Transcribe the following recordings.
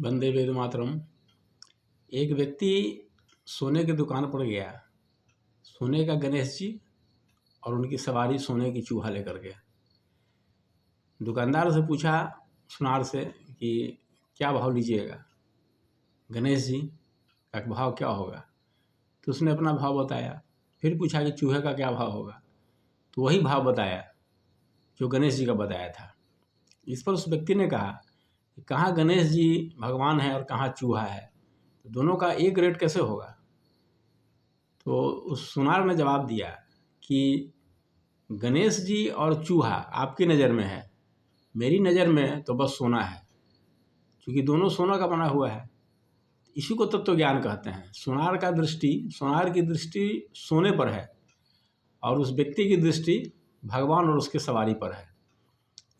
वंदे वेद मातरम। एक व्यक्ति सोने की दुकान पर गया, सोने का गणेश जी और उनकी सवारी सोने की चूहा लेकर गया। दुकानदार से पूछा सुनार से कि क्या भाव लीजिएगा, गणेश जी का भाव क्या होगा? तो उसने अपना भाव बताया। फिर पूछा कि चूहे का क्या भाव होगा? तो वही भाव बताया जो गणेश जी का बताया था। इस पर उस व्यक्ति ने कहा कि कहाँ गणेश जी भगवान है और कहाँ चूहा है, तो दोनों का एक रेट कैसे होगा? तो उस सुनार ने जवाब दिया कि गणेश जी और चूहा आपकी नज़र में है, मेरी नज़र में तो बस सोना है, क्योंकि दोनों सोना का बना हुआ है। इसी को तत्व ज्ञान कहते हैं। सुनार की दृष्टि सोने पर है और उस व्यक्ति की दृष्टि भगवान और उसके सवारी पर है।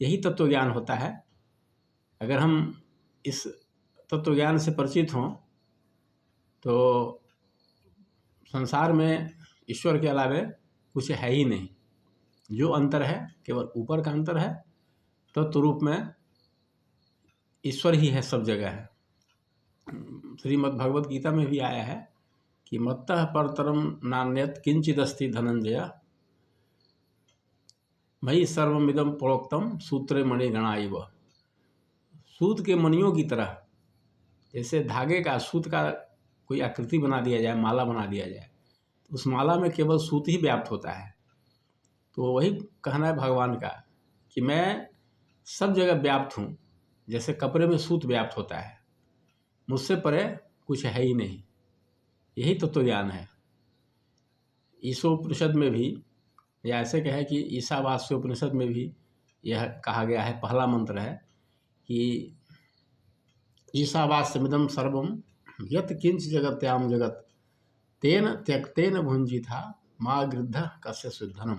यही तत्व ज्ञान होता है। अगर हम इस तत्व ज्ञान से परिचित हों तो संसार में ईश्वर के अलावे कुछ है ही नहीं। जो अंतर है केवल ऊपर का अंतर है, तत्व रूप में ईश्वर ही है, सब जगह है। श्रीमद् भगवद गीता में भी आया है कि मत्तः परतरम नान्यत् किंचिदस्ति धनंजय मयि सर्वमिदं प्रोक्तम सूत्रे मणिगणा इव। सूत के मणियों की तरह, जैसे धागे का सूत का कोई आकृति बना दिया जाए, माला बना दिया जाए, तो उस माला में केवल सूत ही व्याप्त होता है। तो वही कहना है भगवान का कि मैं सब जगह व्याप्त हूँ, जैसे कपड़े में सूत व्याप्त होता है, मुझसे परे कुछ है ही नहीं। यही तत्व ज्ञान है। ईशोपनिषद में भी, या ऐसे कहे कि ईशावास्य उपनिषद में भी यह कहा गया है, पहला मंत्र है कि ईशावास्यमिदं सर्वम यत् किंच जगत्याम जगत तेन त्यक्तेन भुंजिथा माँ गृद्ध कस्य सुधनम।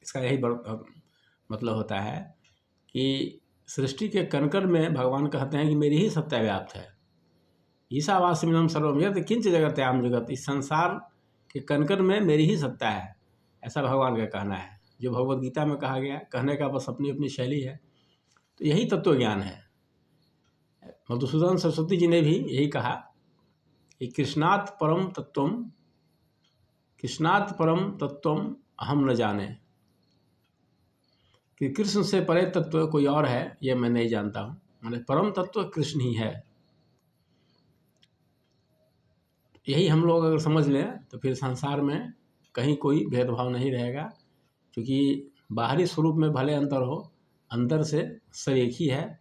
इसका यही मतलब होता है कि सृष्टि के कण में भगवान कहते हैं कि मेरी ही सत्ता व्याप्त है। ईशावास्यमिदं सर्वम यत् किंच जगत्याम जगत, इस संसार के कण में मेरी ही सत्ता है, ऐसा भगवान का कहना है। जो भगवद गीता में कहा गया, कहने का बस अपनी अपनी शैली है। तो यही तत्व ज्ञान है। मधुसूदन सरस्वती जी ने भी यही कहा कि कृष्णात् परम तत्वम अहम न जाने, कि कृष्ण से परे तत्व कोई और है ये मैं नहीं जानता हूँ। मैंने परम तत्व कृष्ण ही है। यही हम लोग अगर समझ लें तो फिर संसार में कहीं कोई भेदभाव नहीं रहेगा, क्योंकि बाहरी स्वरूप में भले अंतर हो, अंदर से सब एक ही है।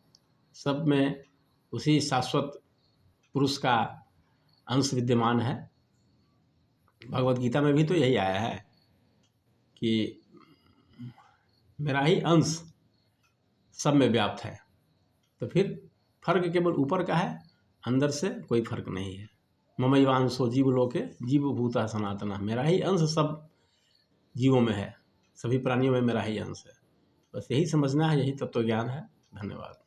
सब में उसी शाश्वत पुरुष का अंश विद्यमान है। भगवद गीता में भी तो यही आया है कि मेरा ही अंश सब में व्याप्त है। तो फिर फर्क केवल ऊपर का है, अंदर से कोई फर्क नहीं है। ममैवांशो जीवलोके जीवभूता सनातन, मेरा ही अंश सब जीवों में है, सभी प्राणियों में मेरा ही अंश है। बस यही समझना है, यही तत्व ज्ञान है। धन्यवाद।